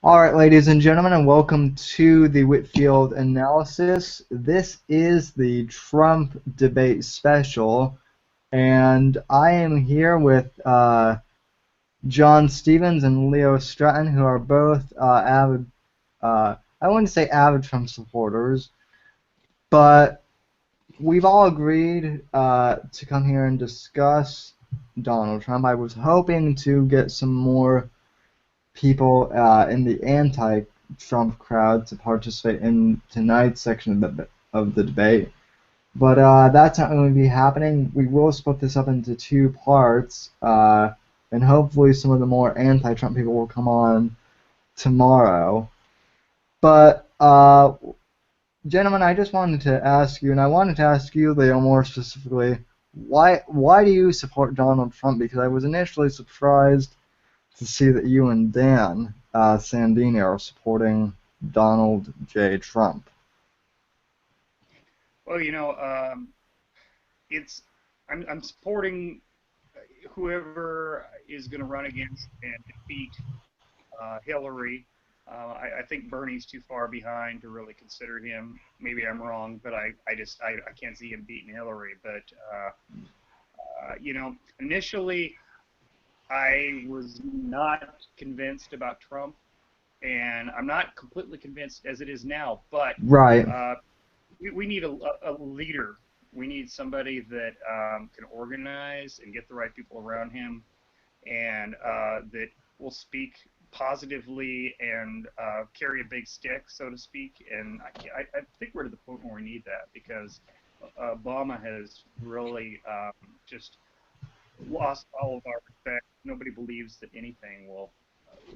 All right, ladies and gentlemen, and welcome to the Whitfield analysis. This is the Trump debate special, and I am here with John Stevens and Leo Stratton, who are both avid, I wouldn't say avid Trump supporters, but we've all agreed to come here and discuss Donald Trump. I was hoping to get some more people in the anti-Trump crowd to participate in tonight's section of the debate. But that's not going to be happening. We will split this up into two parts, and hopefully some of the more anti-Trump people will come on tomorrow. But, gentlemen, I just wanted to ask you, and I wanted to ask you, Leo, more specifically, why do you support Donald Trump? Because I was initially surprised to see that you and Dan Sandini are supporting Donald J. Trump. Well, it's I'm supporting whoever is going to run against and defeat Hillary. I think Bernie's too far behind to really consider him. Maybe I'm wrong, but I can't see him beating Hillary. But initially I was not convinced about Trump, and I'm not completely convinced as it is now. But Right. We need a leader. We need somebody that can organize and get the right people around him, and that will speak positively and carry a big stick, so to speak. And I think we're to the point where we need that, because Obama has really just lost all of our respect. Nobody believes that anything will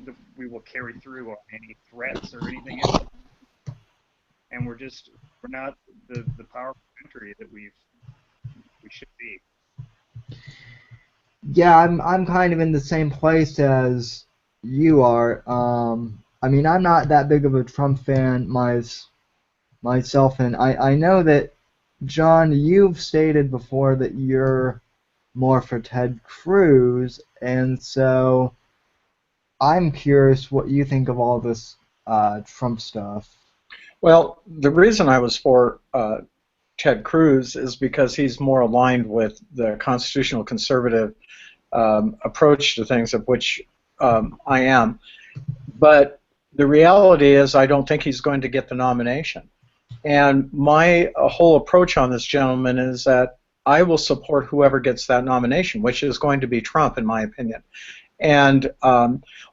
that we will carry through on any threats or anything else. And we're not the powerful country that we should be. Yeah, I'm kind of in the same place as you are. I mean, I'm not that big of a Trump fan myself, and I know that, John, you've stated before that you're more for Ted Cruz, and so I'm curious what you think of all this Trump stuff. Well, the reason I was for Ted Cruz is because he's more aligned with the constitutional conservative approach to things, of which I am. But the reality is I don't think he's going to get the nomination. And my whole approach on this gentleman is that I will support whoever gets that nomination, which is going to be Trump, in my opinion. And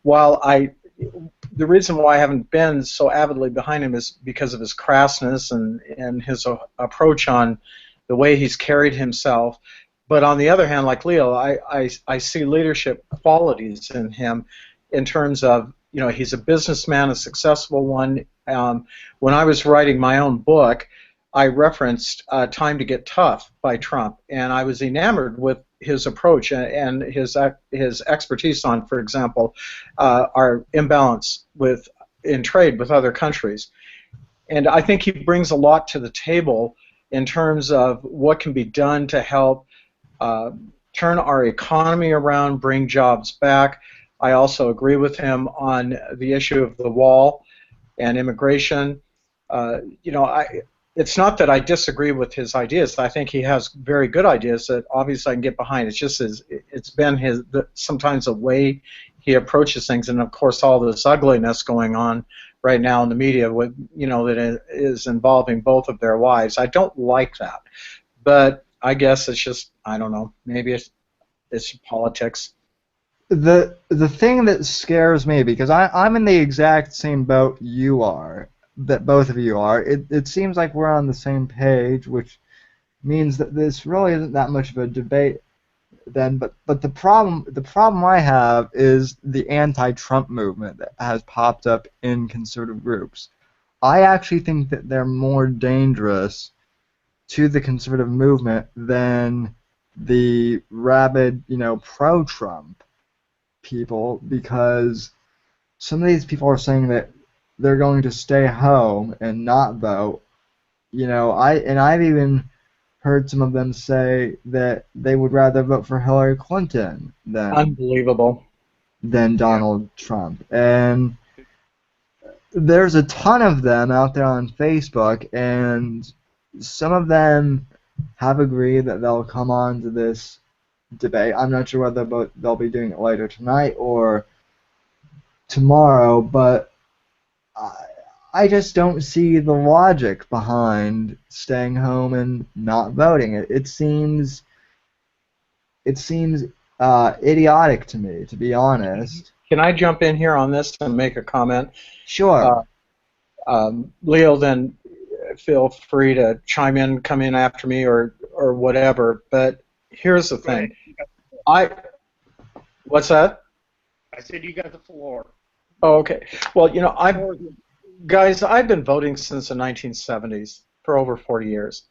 while the reason why I haven't been so avidly behind him is because of his crassness and his approach on the way he's carried himself. But on the other hand, like Leo, I see leadership qualities in him in terms of, he's a businessman, a successful one. When I was writing my own book, I referenced Time to Get Tough by Trump, and I was enamored with his approach and his expertise on, for example, our imbalance in trade with other countries. And I think he brings a lot to the table in terms of what can be done to help turn our economy around, bring jobs back. I also agree with him on the issue of the wall and immigration. It's not that I disagree with his ideas. I think he has very good ideas that obviously I can get behind. It's just it's been sometimes the way he approaches things, and of course all this ugliness going on right now in the media with that is involving both of their wives. I don't like that, but I guess it's just, I don't know. Maybe it's politics. The thing that scares me, because I'm in the exact same boat you are, that both of you are, it seems like we're on the same page, which means that this really isn't that much of a debate then. But the problem I have is the anti-Trump movement that has popped up in conservative groups. I actually think that they're more dangerous to the conservative movement than the rabid, pro-Trump people, because some of these people are saying that they're going to stay home and not vote. I've even heard some of them say that they would rather vote for Hillary Clinton Unbelievable. than Donald Trump. And there's a ton of them out there on Facebook, and some of them have agreed that they'll come on to this debate. I'm not sure whether they'll be doing it later tonight or tomorrow, but I just don't see the logic behind staying home and not voting. It seems idiotic to me, to be honest. Can I jump in here on this and make a comment? Sure. Leo, then feel free to chime in, come in after me, or whatever. But here's the thing. What's that? I said you got the floor. Oh, okay. Well, you know, guys, I've been voting since the 1970s for over 40 years.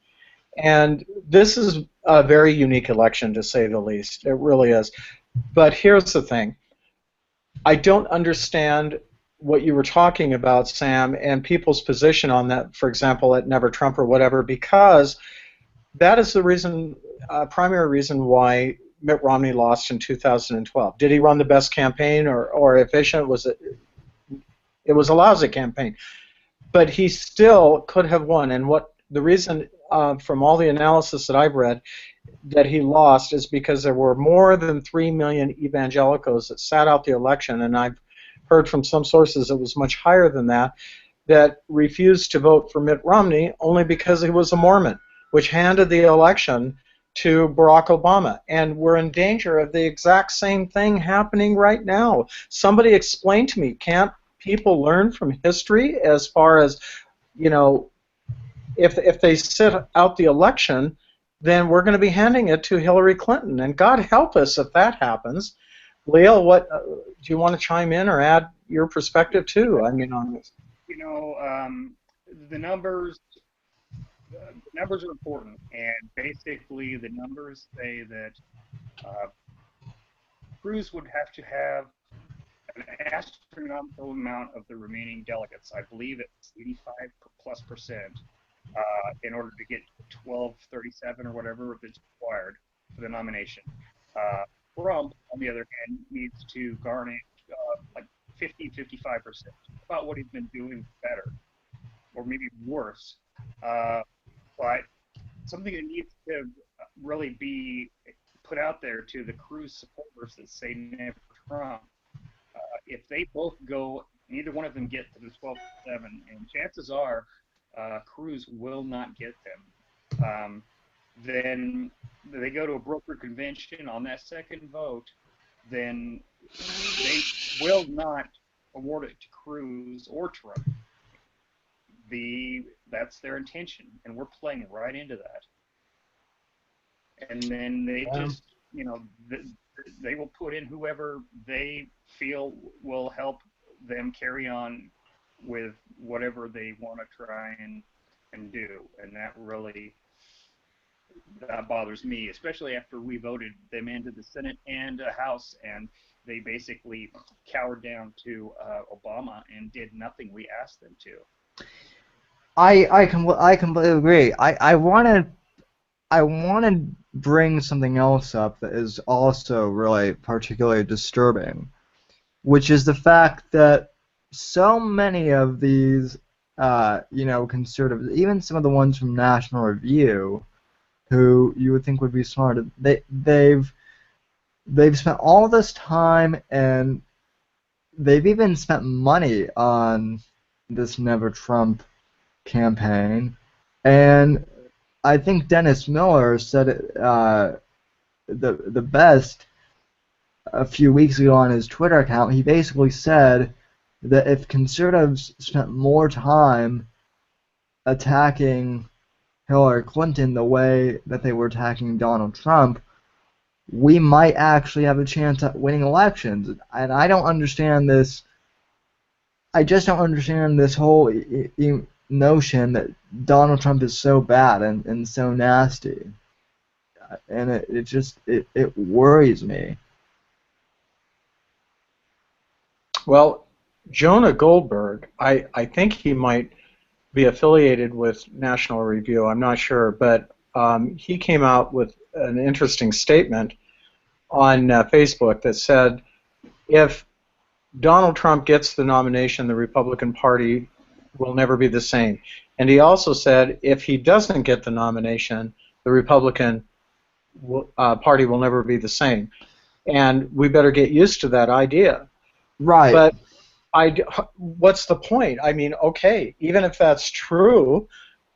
And this is a very unique election, to say the least. It really is. But here's the thing. I don't understand what you were talking about, Sam, and people's position on that, for example, at Never Trump or whatever, because that is the reason, primary reason why Mitt Romney lost in 2012. Did he run the best campaign or efficient? It was a lousy campaign. But he still could have won, and what the reason from all the analysis that I've read that he lost is because there were more than 3 million evangelicals that sat out the election, and I've heard from some sources it was much higher than that refused to vote for Mitt Romney only because he was a Mormon, which handed the election to Barack Obama. And we're in danger of the exact same thing happening right now. Somebody explain to me, can't people learn from history as far as, you know, if they sit out the election, then we're going to be handing it to Hillary Clinton, and God help us if that happens. Leo, what do you want to chime in or add your perspective too? I mean, on this. You know, the numbers are important, and basically the numbers say that Cruz would have to have an astronomical amount of the remaining delegates. I believe it's 85+%. In order to get 1237 or whatever that's required for the nomination. Trump, on the other hand, needs to garner like 50-55%, about what he's been doing better, or maybe worse. But something that needs to really be put out there to the Cruz supporters that say never Trump. If they both go, neither one of them get to the 12-7, and chances are Cruz will not get them. Then they go to a broker convention on that second vote, then they will not award it to Cruz or Trump. That's their intention, and we're playing right into that. And then they just, you know, they will put in whoever they feel will help them carry on with whatever they want to try and do, and that bothers me, especially after we voted them into the Senate and House, and they basically cowered down to Obama and did nothing we asked them to. I completely agree. I want to bring something else up that is also really particularly disturbing, which is the fact that so many of these, you know, conservatives, even some of the ones from National Review, who you would think would be smart, they've spent all this time, and they've even spent money on this Never Trump campaign. And I think Dennis Miller said it the best a few weeks ago on his Twitter account. He basically said that if conservatives spent more time attacking Hillary Clinton the way that they were attacking Donald Trump, we might actually have a chance at winning elections. And I don't understand this. I just don't understand this whole notion that Donald Trump is so bad and so nasty. And it worries me. Well, Jonah Goldberg, I think he might be affiliated with National Review. I'm not sure, but he came out with an interesting statement on Facebook that said, if Donald Trump gets the nomination, the Republican Party will never be the same. And he also said if he doesn't get the nomination, the Republican Party will never be the same. And we better get used to that idea. Right. But what's the point? I mean, okay, even if that's true,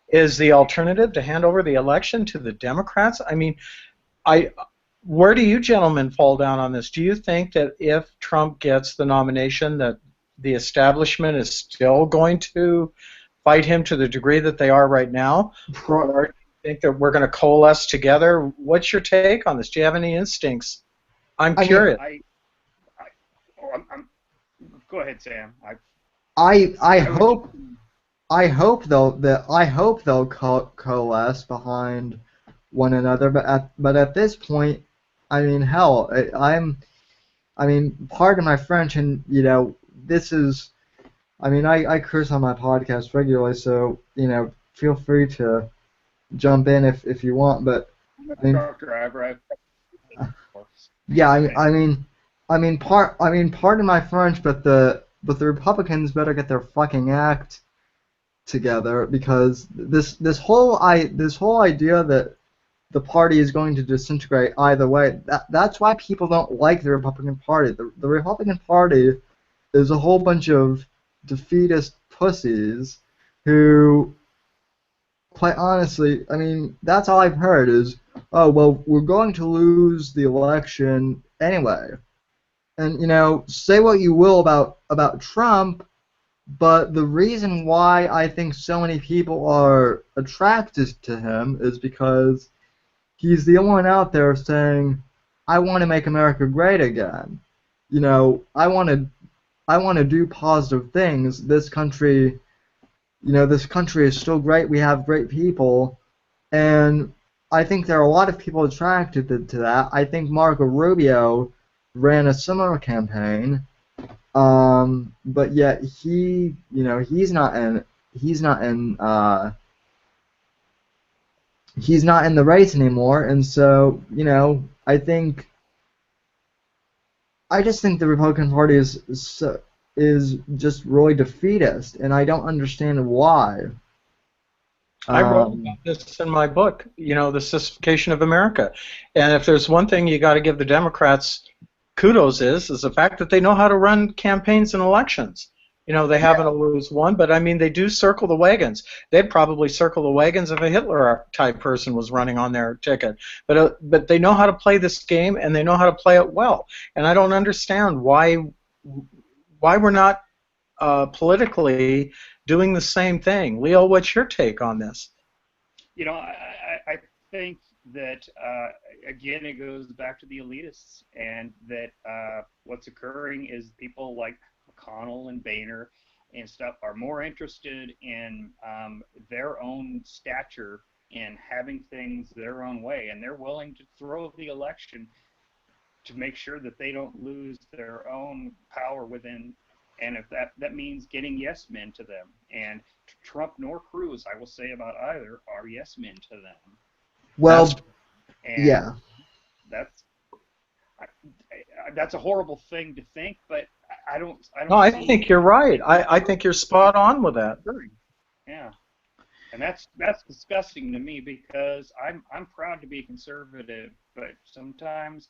is the alternative to hand over the election to the Democrats? I mean, where do you gentlemen fall down on this? Do you think that if Trump gets the nomination that the establishment is still going to fight him to the degree that they are right now? Or do you think that we're going to coalesce together? What's your take on this? Do you have any instincts? I'm curious. Go ahead, Sam. I hope they'll coalesce behind one another, but at this point, I mean, hell, I mean, pardon my French, and you know, this is, I mean, I curse on my podcast regularly, so you know, feel free to jump in if you want, but I mean, yeah, pardon my French, but the Republicans better get their fucking act together, because this whole idea that the party is going to disintegrate either way, that's why people don't like the Republican Party. The Republican Party is a whole bunch of defeatist pussies who, quite honestly, I mean, that's all I've heard is, oh, well, we're going to lose the election anyway. And, you know, say what you will about Trump, but the reason why I think so many people are attracted to him is because he's the only one out there saying, I want to make America great again. You know, I want to do positive things. This country, you know, this country is still great. We have great people. And I think there are a lot of people attracted to that. I think Marco Rubio ran a similar campaign. But yet he's not in the race anymore, and so, you know, I just think the Republican Party is just really defeatist, and I don't understand why. I wrote about this in my book, you know, the sissification of America. And if there's one thing you got to give the Democrats kudos is the fact that they know how to run campaigns and elections. You know, they haven't always won, but I mean, they do circle the wagons. They'd probably circle the wagons if a Hitler-type person was running on their ticket. But they know how to play this game, and they know how to play it well. And I don't understand why we're not politically doing the same thing. Leo, what's your take on this? You know, I think that, again, it goes back to the elitists, and that what's occurring is people like McConnell and Boehner and stuff are more interested in their own stature and having things their own way, and they're willing to throw the election to make sure that they don't lose their own power within, and if that means getting yes men to them. And Trump nor Cruz, I will say about either, are yes men to them. Well, yeah. That's a horrible thing to think, but I don't. No, I think you're right. I think you're spot on with that. Yeah, and that's disgusting to me, because I'm proud to be conservative, but sometimes,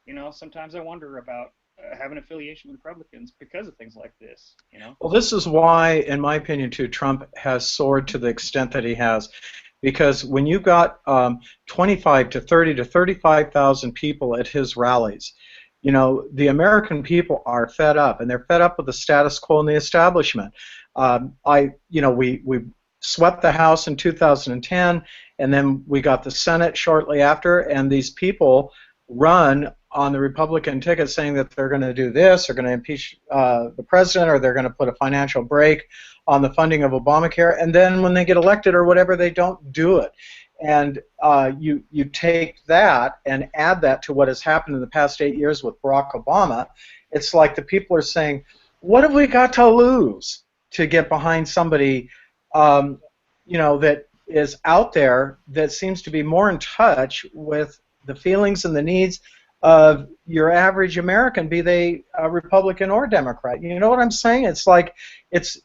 you know, sometimes I wonder about having affiliation with Republicans because of things like this. You know. Well, this is why, in my opinion, too, Trump has soared to the extent that he has. Because when you got 25 to 30 to 35,000 people at his rallies, you know, the American people are fed up, and they're fed up with the status quo and the establishment. We swept the House in 2010, and then we got the Senate shortly after, and these people run on the Republican ticket saying that they're going to do this, they're going to impeach the president, or they're going to put a financial brake on the funding of Obamacare, and then when they get elected or whatever, they don't do it. And you take that and add that to what has happened in the past 8 years with Barack Obama. It's like the people are saying, what have we got to lose to get behind somebody that is out there that seems to be more in touch with the feelings and the needs of your average American, be they a Republican or Democrat. You know what I'm saying? It's like it's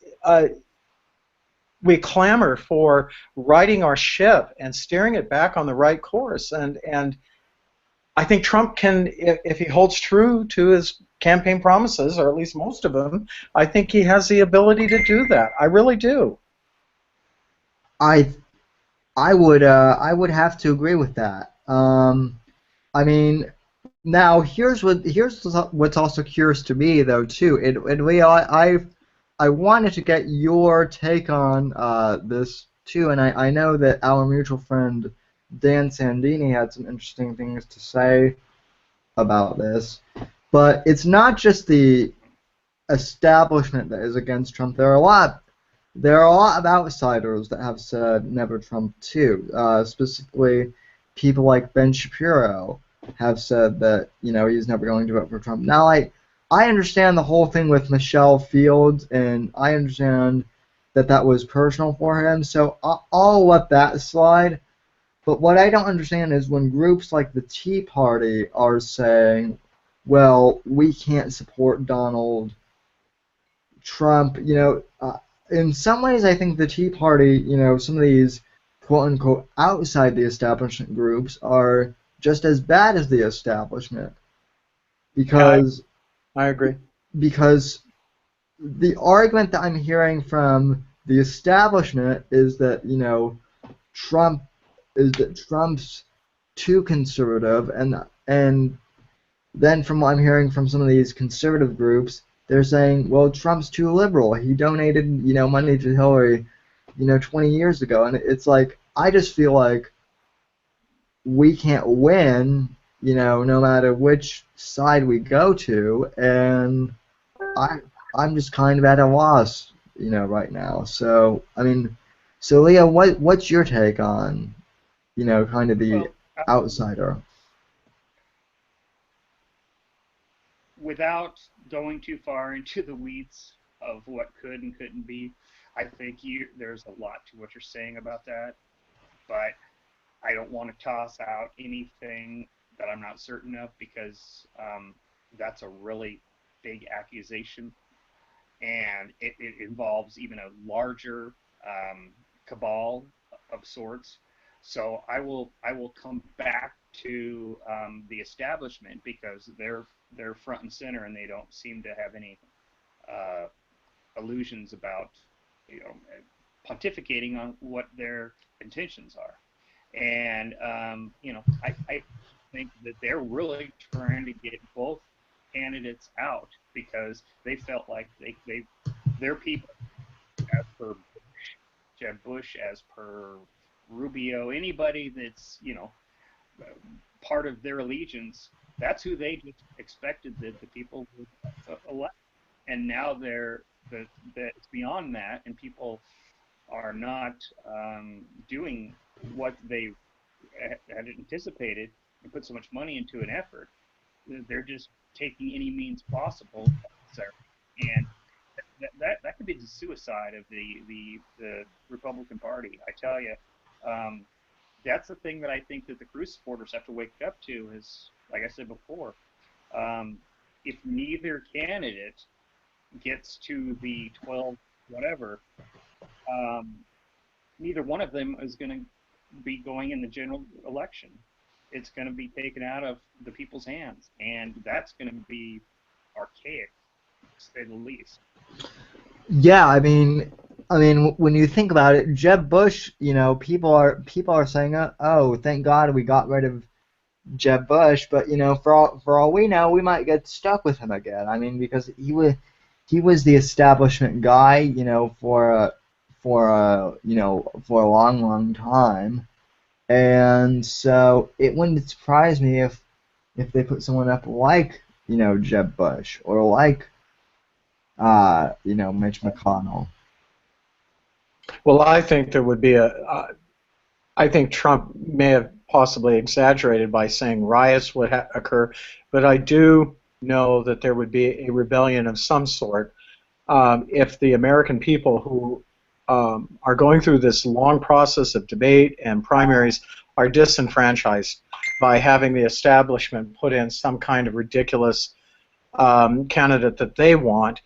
we clamor for righting our ship and steering it back on the right course, and I think Trump can, if he holds true to his campaign promises, or at least most of them, I think he has the ability to do that. I really do. I I would have to agree with that. I mean, now here's what's also curious to me though too. And Leo, I wanted to get your take on this too, and I know that our mutual friend Dan Sandini had some interesting things to say about this. But it's not just the establishment that is against Trump. There are a lot of outsiders that have said never Trump too. Specifically, people like Ben Shapiro have said that he's never going to vote for Trump. Now, I understand the whole thing with Michelle Fields, and I understand that that was personal for him. So I'll let that slide. But what I don't understand is when groups like the Tea Party are saying, well, we can't support Donald Trump. In some ways, I think the Tea Party, some of these quote-unquote outside the establishment groups are just as bad as the establishment. Because I agree. Because the argument that I'm hearing from the establishment is that, Trump's too conservative, and then from what I'm hearing from some of these conservative groups, they're saying, well, Trump's too liberal. He donated, money to Hillary, 20 years ago, and it's like I just feel like we can't win, no matter which side we go to, and I'm just kind of at a loss, right now. So Leah, what's your take on, kind of the outsider? Without going too far into the weeds of what could and couldn't be, I think there's a lot to what you're saying about that, but I don't want to toss out anything that I'm not certain of, because that's a really big accusation, and it involves even a larger cabal of sorts. So I will come back to the establishment, because they're front and center, and they don't seem to have any illusions about pontificating on what their intentions are. And I think that they're really trying to get both candidates out, because they felt like their people, as per Jeb Bush, as per Rubio, anybody that's part of their allegiance, that's who they just expected that the people would elect. And now that it's beyond that, and people are not doing what they had anticipated and put so much money into an effort. They're just taking any means possible, and that could be the suicide of the Republican Party. I tell you, that's the thing that I think that the Cruz supporters have to wake up to. Is, like I said before, if neither candidate gets to the 12 whatever, neither one of them is going to be going in the general election. It's going to be taken out of the people's hands, and that's going to be archaic, to say the least. Yeah, I mean, when you think about it, Jeb Bush, people are saying, oh, thank God we got rid of Jeb Bush, but for all we know, we might get stuck with him again. I mean, because he was the establishment guy, for a long time, and so it wouldn't surprise me if they put someone up like Jeb Bush or like Mitch McConnell. Well, I think there would be I think Trump may have possibly exaggerated by saying riots would occur, but I do know that there would be a rebellion of some sort if the American people who are going through this long process of debate and primaries are disenfranchised. by having the establishment put in some kind of ridiculous candidate that they want.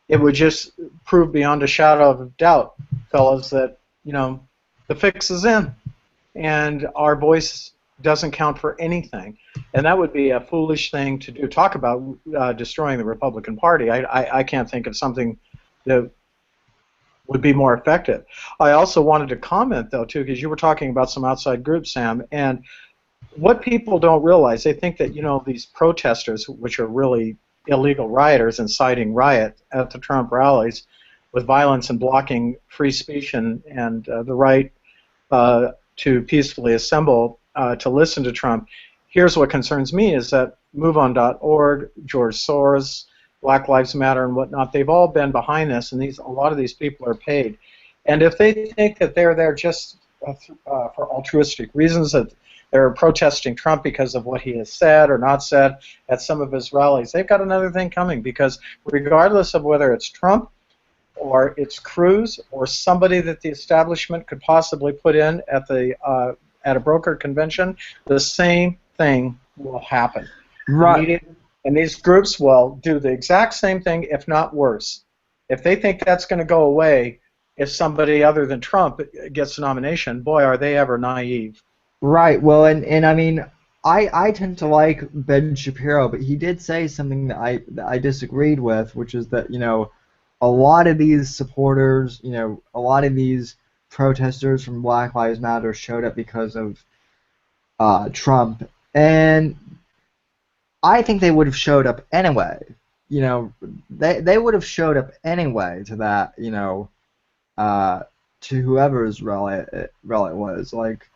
It would just prove beyond a shadow of doubt, fellas, that, you know, the fix is in, and our voice doesn't count for anything. And that would be a foolish thing to do. Talk about destroying the Republican Party. I can't think of something that would be more effective. I also wanted to comment, though, too, because you were talking about some outside groups, Sam, and what people don't realize, they think that, you know, these protesters, which are really illegal rioters inciting riot at the Trump rallies with violence and blocking free speech and the right to peacefully assemble to listen to Trump. Here's what concerns me is that MoveOn.org, George Soros, Black Lives Matter and whatnot, they've all been behind this, and a lot of these people are paid. And if they think that they're there just for altruistic reasons, that they're protesting Trump because of what he has said or not said at some of his rallies, they've got another thing coming, because regardless of whether it's Trump or it's Cruz or somebody that the establishment could possibly put in at a brokered convention, the same thing will happen. Right. And these groups will do the exact same thing, if not worse. If they think that's going to go away if somebody other than Trump gets a nomination, boy, are they ever naive. Right. Well, and I mean, I tend to like Ben Shapiro, but he did say something that I disagreed with, which is that, you know, a lot of these supporters, you know, a lot of these protesters from Black Lives Matter showed up because of Trump, and I think they would have showed up anyway. You know, they would have showed up anyway to that, you know, to whoever's rally it was. Like,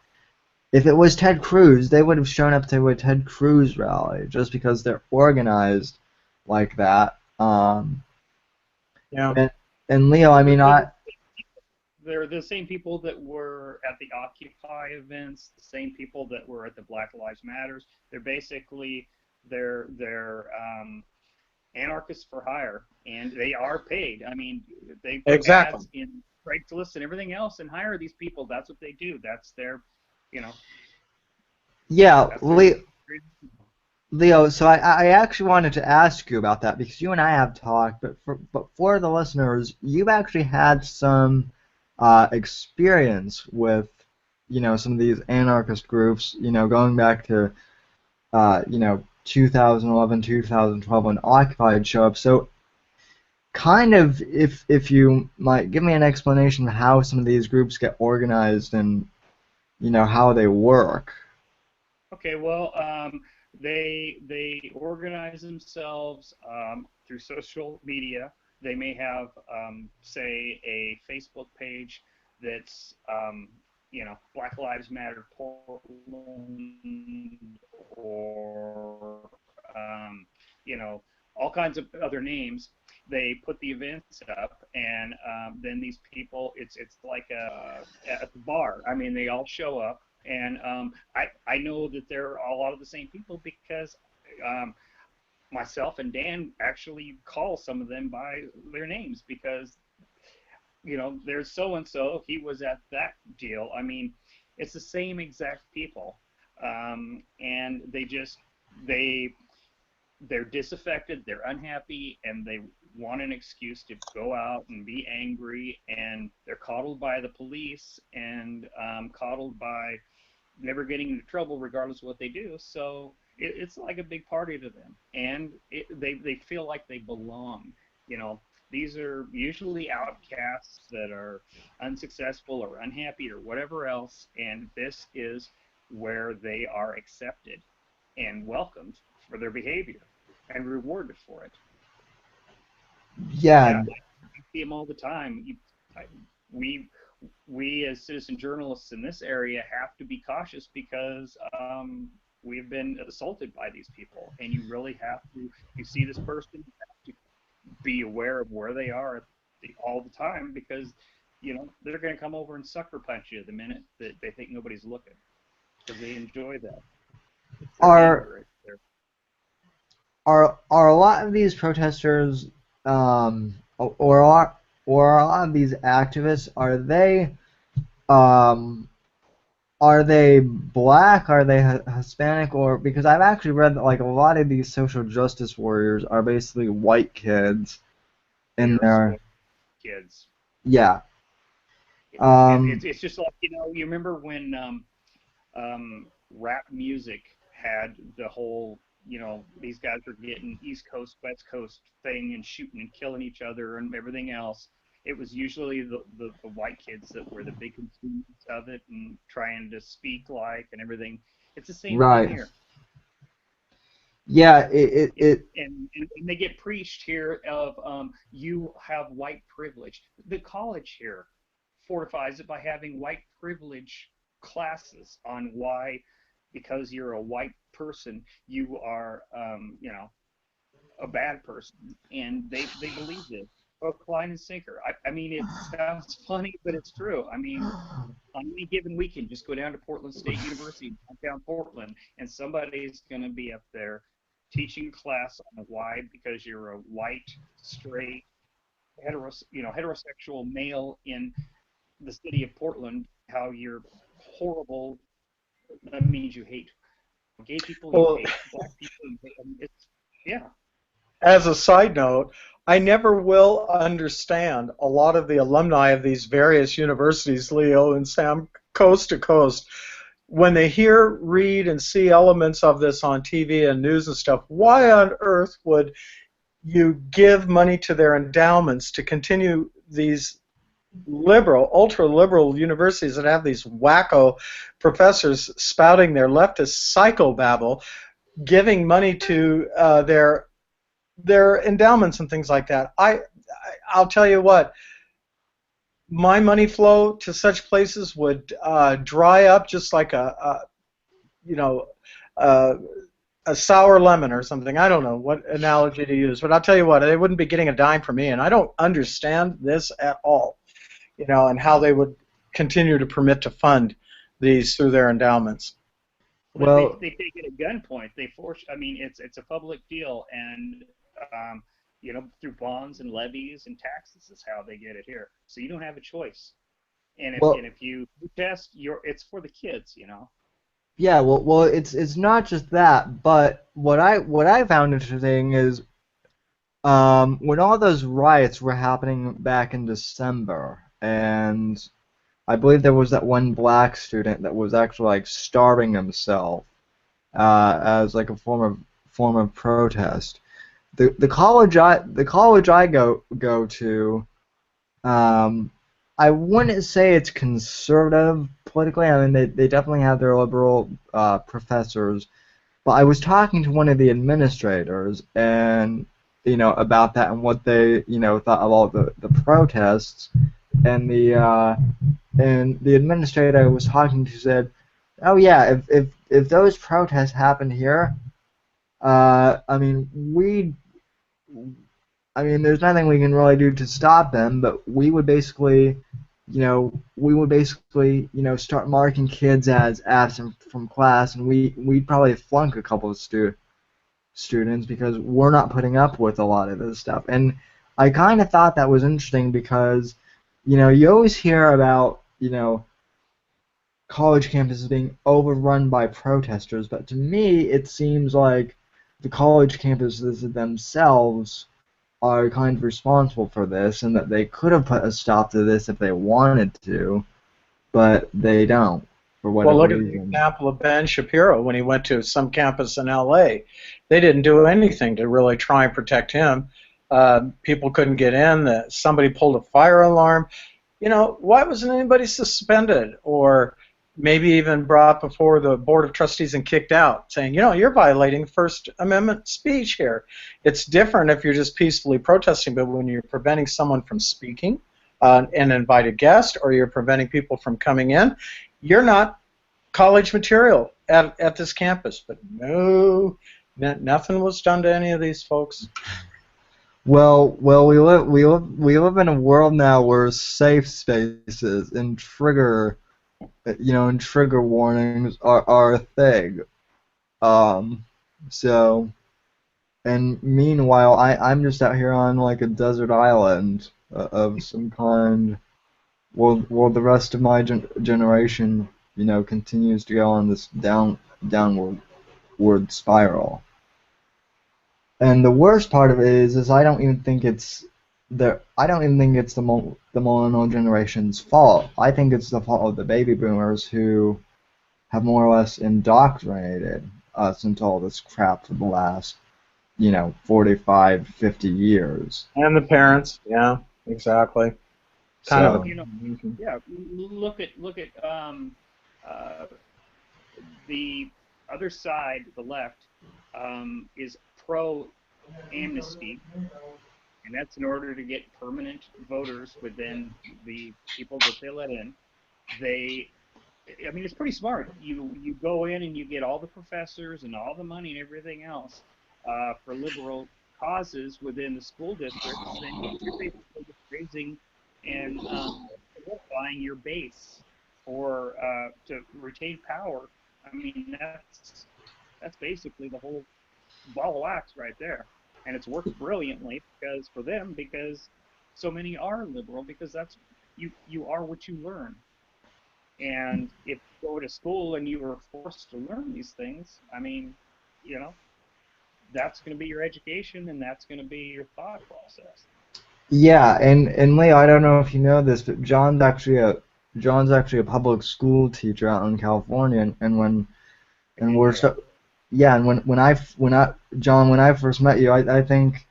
if it was Ted Cruz, they would have shown up to a Ted Cruz rally just because they're organized like that. Yeah. And Leo, I mean, they're the same people that were at the Occupy events, the same people that were at the Black Lives Matters. They're basically they're anarchists for hire, and they are paid. I mean, they put ads in Craigslist and everything else and hire these people. That's what they do. That's their, you know. Yeah, Leo, so I actually wanted to ask you about that, because you and I have talked, but for the listeners, you've actually had some experience with, you know, some of these anarchist groups, you know, going back to, you know, 2011, 2012 when Occupy had shown up. So, kind of, if you might give me an explanation of how some of these groups get organized and, you know, how they work. Okay, well, they organize themselves through social media. They may have, say, a Facebook page that's, you know, Black Lives Matter Portland, or, you know, all kinds of other names. They put the events up, and then these people, it's like at the bar. I mean, they all show up. And I know that they're a lot of the same people, because myself and Dan actually call some of them by their names, because, you know, there's so-and-so, he was at that deal. I mean, it's the same exact people. And they're disaffected, they're unhappy, and they want an excuse to go out and be angry, and they're coddled by the police and coddled by never getting into trouble regardless of what they do. So it's like a big party to them, and they feel like they belong. You know, these are usually outcasts that are unsuccessful or unhappy or whatever else, and this is where they are accepted and welcomed for their behavior and rewarded for it. Yeah. I see them all the time. We as citizen journalists in this area have to be cautious, because we've been assaulted by these people, and you really have to. You see this person, you have to be aware of where they are all the time, because, you know, they're going to come over and sucker punch you the minute that they think nobody's looking, because they enjoy that. Are a lot of these protesters, or a lot of these activists, are they are they black? Are they Hispanic? Or because I've actually read that like a lot of these social justice warriors are basically white kids in They're there. spoiled kids. Yeah. And Um, it's just like, you remember when rap music had the whole, these guys were getting East Coast, West Coast thing and shooting and killing each other and everything else. It was usually the white kids that were the big consumers of it and trying to speak like and everything. It's the same thing right. here. Yeah. It And they get preached here of you have white privilege. The college here fortifies it by having white privilege classes on why, because you're a white person, you are, a bad person, and they believe this. Hook, line, and sinker. I mean, it sounds funny, but it's true. I mean, on any given weekend, just go down to Portland State University, downtown Portland, and somebody's going to be up there teaching class on why, because you're a white, straight, heterosexual male in the city of Portland, how you're horrible. That means you hate gay people, you Well, hate black people, you hate, I mean, it's, yeah. as a side note, I never will understand a lot of the alumni of these various universities, Leo and Sam, coast to coast, when they hear, read, and see elements of this on TV and news and stuff. Why on earth would you give money to their endowments to continue these liberal, ultra-liberal universities that have these wacko professors spouting their leftist psychobabble, giving money to their endowments and things like that? I'll tell you what, my money flow to such places would dry up just like you know a, a sour lemon or something. I don't know what analogy to use, but I'll tell you what, they wouldn't be getting a dime from me, and I don't understand this at all. And how they would continue to permit to fund these through their endowments. Well, they, well, they take it at gunpoint. They force. I mean, it's a public deal, and through bonds and levies and taxes is how they get it here. So you don't have a choice. And if well, and if you test, it's for the kids. yeah. Well, it's not just that, but what I found interesting is when all those riots were happening back in December, and I believe there was that one black student that was actually like starving himself as like a form of protest. The college I go to, um, I wouldn't say it's conservative politically. I mean, they definitely have their liberal professors, but I was talking to one of the administrators and about that and what they thought of all the protests, and the administrator I was talking to said, "Oh yeah, if those protests happened here, I mean there's nothing we can really do to stop them, but we would basically start marking kids as absent from class, and we'd probably flunk a couple of students because we're not putting up with a lot of this stuff." And I kind of thought that was interesting because, you always hear about, college campuses being overrun by protesters, but to me it seems like the college campuses themselves are kind of responsible for this, and that they could have put a stop to this if they wanted to, but they don't, for Well, whatever look at the reason. example of Ben Shapiro when he went to some campus in LA. They didn't do anything to really try and protect him. People couldn't get in. Somebody pulled a fire alarm. Why wasn't anybody suspended or maybe even brought before the Board of Trustees and kicked out, saying, you're violating First Amendment speech here. It's different if you're just peacefully protesting, but when you're preventing someone from speaking, an invited guest, or you're preventing people from coming in, you're not college material at this campus. But no, nothing was done to any of these folks. Well, we live in a world now where safe spaces and trigger warnings are a thing. Um, so, and meanwhile, I'm just out here on like a desert island of some kind. Will the rest of my generation, continues to go on this downward spiral. And the worst part of it is I don't even think it's the millennial generation's fault. I think it's the fault of the baby boomers who have more or less indoctrinated us into all this crap for the last 45, 50 years. And the parents, yeah, exactly. Kind of, yeah. Look at the other side, the left, is pro-amnesty, and that's in order to get permanent voters within the people that they let in. I mean, it's pretty smart. You go in and you get all the professors and all the money and everything else for liberal causes within the school districts, then you're basically just raising and solidifying your base for to retain power. I mean, that's basically the whole ball of wax right there, and it's worked brilliantly because so many are liberal, because that's you are what you learn. And if you go to school and you are forced to learn these things, I mean, that's going to be your education, and that's going to be your thought process. Yeah, and Leo, I don't know if you know this, but John's actually a public school teacher out in California, and when I first met you, I think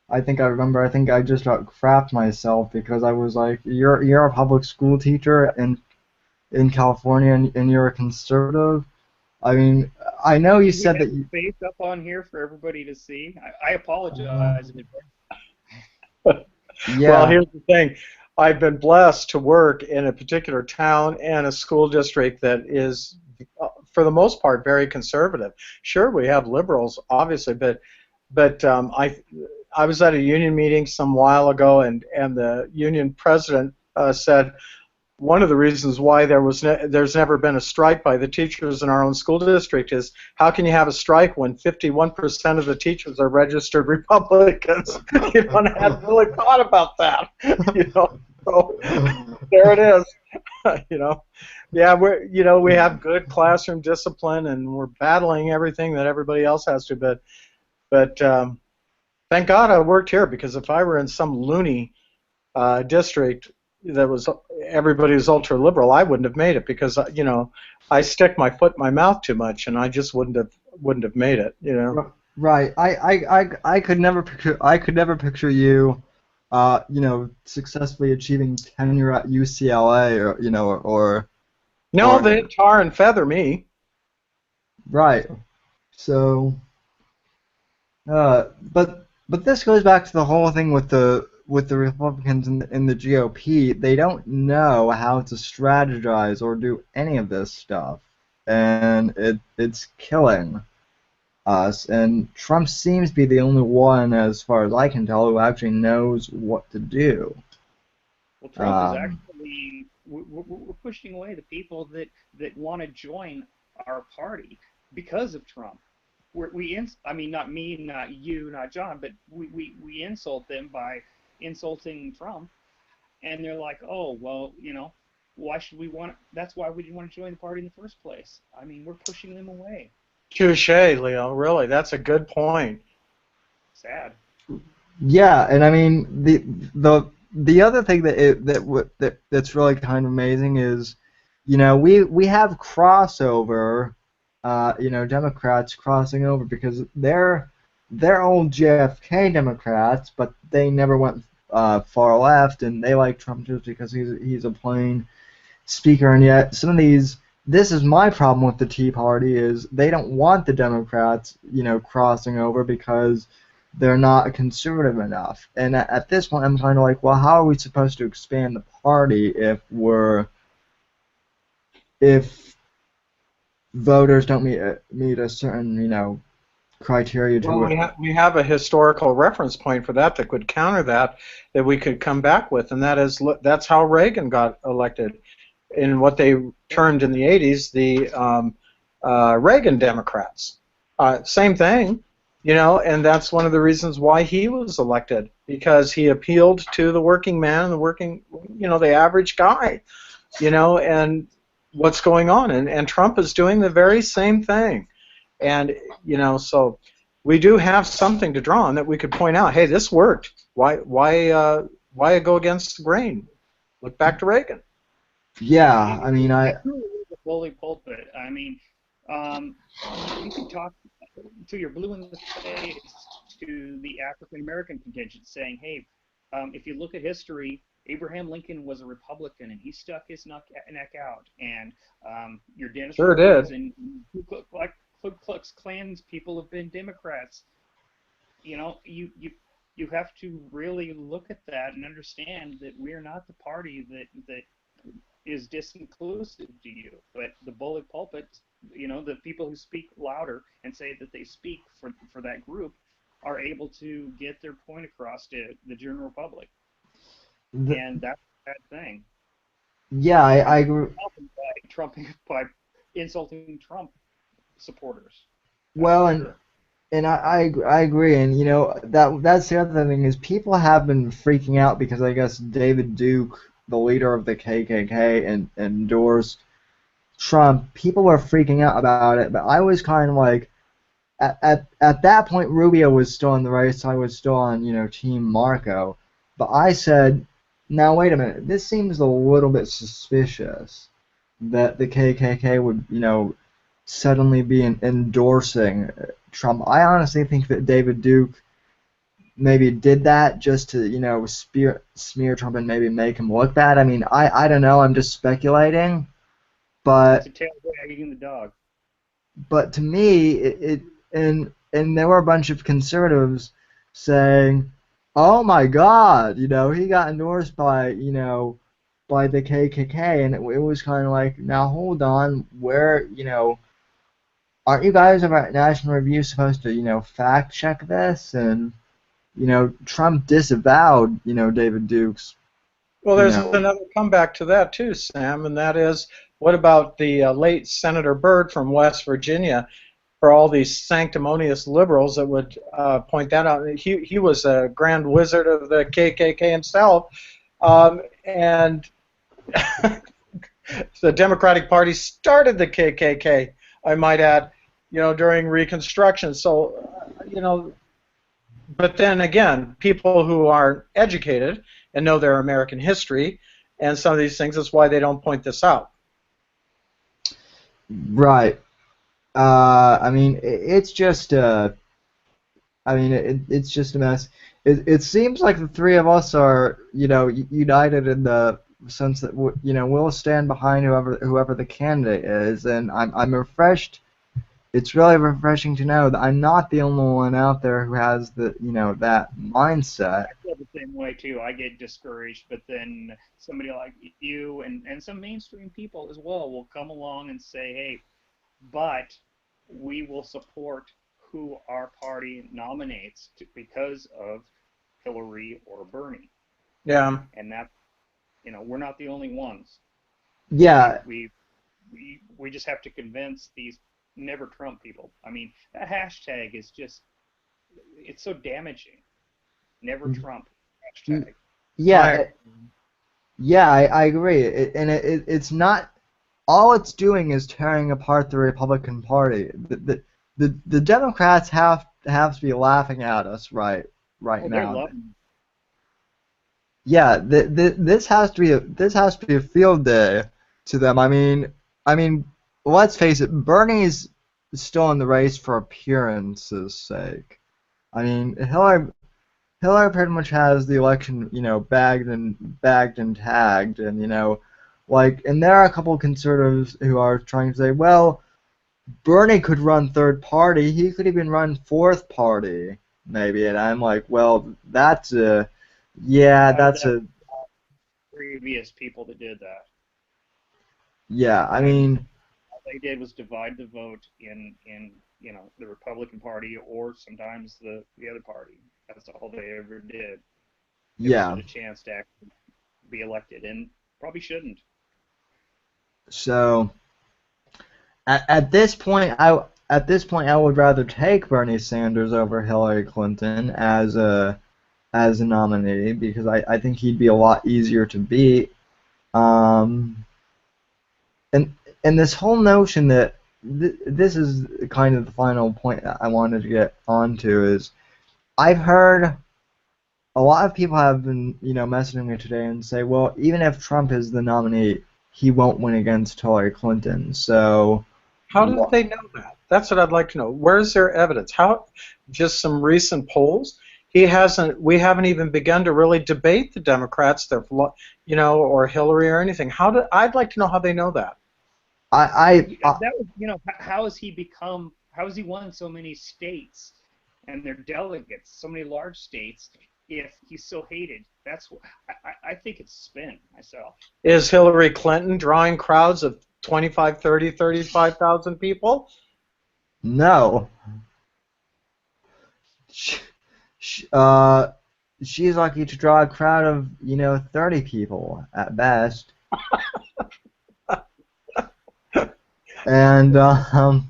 I just about crapped myself because I was like, you're a public school teacher in California, and you're a conservative. I mean, I know you said that you face up on here for everybody to see. I apologize. Yeah. Well, here's the thing. I've been blessed to work in a particular town and a school district that is, for the most part, very conservative. Sure, we have liberals, obviously, but I was at a union meeting some while ago, and the union president said one of the reasons why there's never been a strike by the teachers in our own school district is, how can you have a strike when 51% of the teachers are registered Republicans? And I hadn't really thought about that. So there it is. Yeah, we have good classroom discipline, and we're battling everything that everybody else has to. But thank God I worked here, because if I were in some loony district that was everybody was ultra liberal, I wouldn't have made it, because I stick my foot in my mouth too much, and I just wouldn't have made it. Right. I could never picture you, successfully achieving tenure at UCLA or. No, they tar and feather me. Right. So. But this goes back to the whole thing with the Republicans in the GOP. They don't know how to strategize or do any of this stuff, and it's killing us. And Trump seems to be the only one, as far as I can tell, who actually knows what to do. Well, Trump is actually we're pushing away the people that want to join our party because of Trump. I mean, not me, not you, not John, but we insult them by insulting Trump, and they're like, oh, well, why should we want? That's why we didn't want to join the party in the first place. I mean, we're pushing them away. Touche, Leo. Really, that's a good point. Sad. Yeah, and I mean the other thing that's really kind of amazing is, we have crossover. Democrats crossing over, because they're old JFK Democrats, but they never went far left, and they like Trump just because he's a plain speaker. And yet some of these, this is my problem with the Tea Party, is they don't want the Democrats, crossing over, because they're not conservative enough. And at this point, I'm kind of like, well, how are we supposed to expand the party if voters don't meet a certain criteria to Well, we have a historical reference point for that could counter that we could come back with, and that's how Reagan got elected in what they termed in the 80s the Reagan Democrats. Same thing, and that's one of the reasons why he was elected, because he appealed to the working man, the average guy, and what's going on, and Trump is doing the very same thing. And so we do have something to draw on that we could point out. Hey, this worked. Why go against the grain? Look back to Reagan. Yeah, I mean, the bully pulpit. I mean, you can talk to your blue in the face, to the African American contingent, saying, "Hey, if you look at history, Abraham Lincoln was a Republican, and he stuck his neck out." And your Dennis Sure did. And Ku Klux Klan's people have been Democrats. You have to really look at that and understand that we're not the party that is disinclusive to you. But the bully pulpit, the people who speak louder and say that they speak for that group are able to get their point across to the general public. And that's a bad thing. Yeah, I agree. By insulting Trump supporters. Well, and I agree, and that's the other thing is people have been freaking out because I guess David Duke, the leader of the KKK, and endorsed Trump. People were freaking out about it, but I was kind of like, at that point Rubio was still in the race, so I was still on Team Marco, but I said, now wait a minute, this seems a little bit suspicious that the KKK would suddenly be endorsing Trump. I honestly think that David Duke maybe did that just to smear Trump and maybe make him look bad. I mean, I don't know. I'm just speculating, but it's a tail wagging the dog. But to me, and there were a bunch of conservatives saying, "Oh my God, he got endorsed by by the KKK," and it was kind of like, now hold on, where aren't you guys over at National Review supposed to, fact check this? And, Trump disavowed, David Duke's. Well, there's another comeback to that too, Sam, and that is, what about the late Senator Byrd from West Virginia? For all these sanctimonious liberals that would point that out, he was a grand wizard of the KKK himself, and the Democratic Party started the KKK, I might add, during Reconstruction. So, but then again, people who are educated and know their American history and some of these things, that's why they don't point this out. Right. I mean, it's just it's just a mess. It seems like the three of us are, united in the sense that we'll stand behind whoever the candidate is, and I'm refreshed. It's really refreshing to know that I'm not the only one out there who has that mindset. I feel the same way too. I get discouraged, but then somebody like you and some mainstream people as well will come along and say, "Hey, but we will support who our party nominates because of Hillary or Bernie." Yeah. And that, we're not the only ones. Yeah. We just have to convince these never Trump people. I mean, that hashtag is just, it's so damaging. Never Trump hashtag. Yeah. Yeah, I agree. It's not, all it's doing is tearing apart the Republican Party. The Democrats have to be laughing at us right now. Yeah, this has to be a field day to them. I mean, let's face it, Bernie's still in the race for appearance's sake. I mean, Hillary pretty much has the election, bagged and tagged, and and there are a couple of conservatives who are trying to say, well, Bernie could run third party, he could even run fourth party, maybe, and I'm like, well, that's a previous people that did that. Yeah, I mean, all they did was divide the vote in the Republican Party or sometimes the other party. That's all they ever did. They had a chance to actually be elected, and probably shouldn't. So, at this point, I would rather take Bernie Sanders over Hillary Clinton as a nominee because I think he'd be a lot easier to beat. And and this whole notion that this is kind of the final point that I wanted to get onto is I've heard a lot of people have been, messaging me today and say, well, even if Trump is the nominee, he won't win against Hillary Clinton. So, how did they know that? That's what I'd like to know. Where's their evidence? How? Just some recent polls? He hasn't. We haven't even begun to really debate the Democrats, or Hillary or anything. I'd like to know how they know that. That was, how has he become? How has he won so many states and their delegates, so many large states, if he's so hated? That's I think it's spin myself. Is Hillary Clinton drawing crowds of 25, 30, 35,000 people? No. She's lucky to draw a crowd of 30 people at best. And you want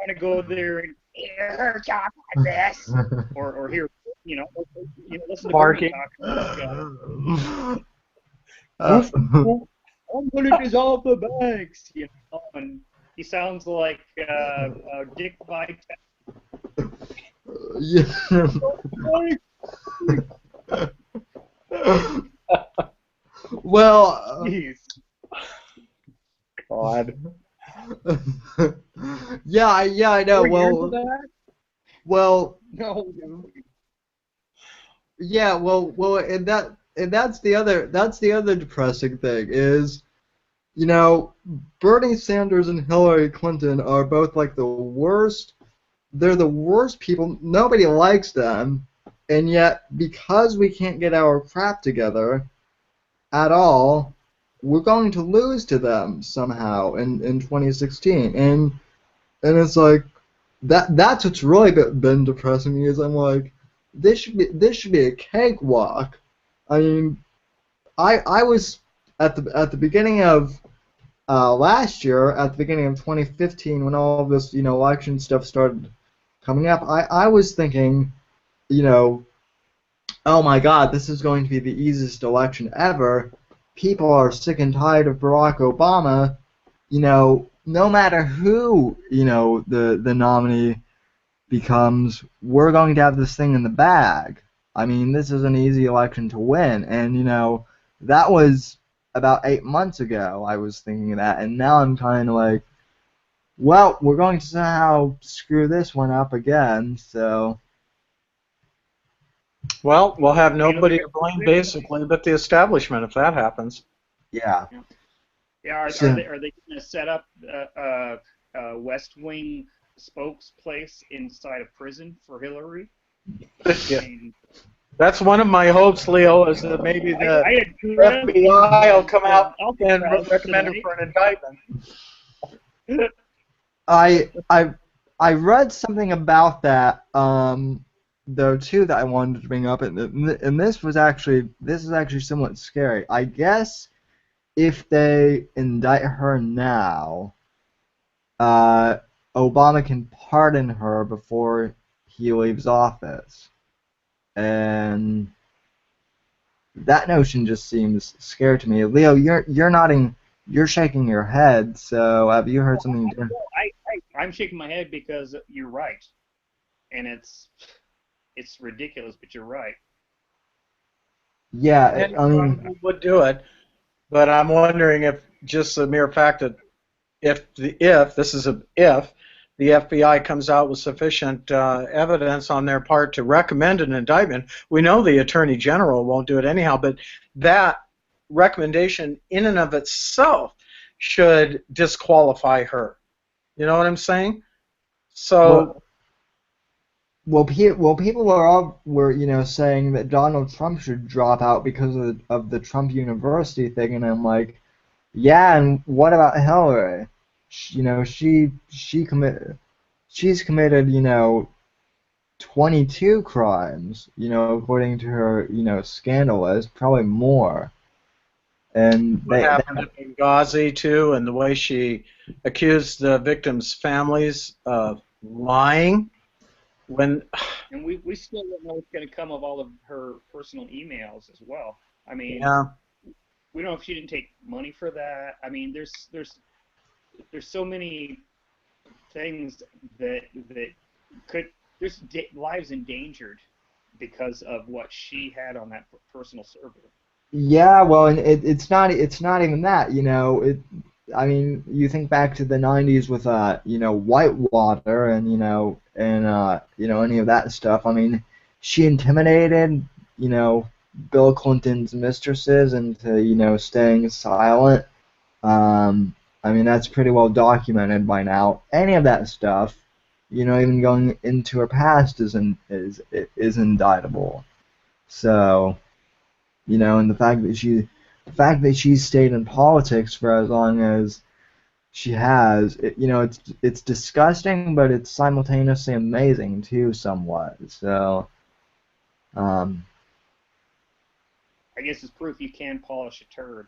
to go there and hear talk like this, or hear listen to barking. I'm going to dissolve the banks, and he sounds like Dick Vitale. Yeah. Well. God. Yeah, I know. Well. No. Yeah, well, and that's the other depressing thing is, Bernie Sanders and Hillary Clinton are both like the worst. They're the worst people. Nobody likes them, and yet because we can't get our crap together at all, we're going to lose to them somehow in 2016. And it's like that's what's really been depressing me is I'm like, this should be a cakewalk. I mean, I was at the beginning of last year, at the beginning of 2015, when all of this election stuff started coming up, I was thinking, oh my God, this is going to be the easiest election ever. People are sick and tired of Barack Obama. No matter who the nominee becomes, we're going to have this thing in the bag. I mean, this is an easy election to win, and that was about 8 months ago. I was thinking that, and now I'm kind of like, well, we're going to somehow screw this one up again. So, well, we'll have nobody to blame basically, but the establishment if that happens. Yeah. Yeah. Are they going to set up a West Wing spokesplace inside a prison for Hillary? Yeah. That's one of my hopes, Leo, is that maybe the FBI will come out and recommend her for an indictment. I read something about that though too that I wanted to bring up, and this is actually somewhat scary. I guess if they indict her now, Obama can pardon her before he leaves office. And that notion just seems scary to me. Leo, you're nodding, you're shaking your head. So have you heard something different? I'm shaking my head because you're right, and it's ridiculous, but you're right. Yeah, I mean, we would do it, but I'm wondering if just the mere fact that if the FBI comes out with sufficient evidence on their part to recommend an indictment, we know the Attorney General won't do it anyhow, but that recommendation in and of itself should disqualify her. You know what I'm saying? So, well, people were saying that Donald Trump should drop out because of the Trump University thing, and I'm like, yeah, and what about Hillary? She's committed 22 crimes, according to her scandal list, probably more. And what happened at Benghazi too, and the way she accused the victims' families of lying. And we still don't know what's going to come of all of her personal emails as well. I mean, yeah. We don't know if she didn't take money for that. I mean, there's there's so many things that could there's lives endangered because of what she had on that personal server. Yeah, well, and it's not even that, you know. I mean, you think back to the '90s with you know, Whitewater and you know, any of that stuff. I mean, she intimidated, you know, Bill Clinton's mistresses into, you know, staying silent. Um, I mean, that's pretty well documented by now. Any of that stuff, you know, even going into her past is indictable. So, you know, and the fact that she's stayed in politics for as long as she has, you know, it's disgusting, but it's simultaneously amazing too, somewhat. So, um, I guess it's proof you can polish a turd.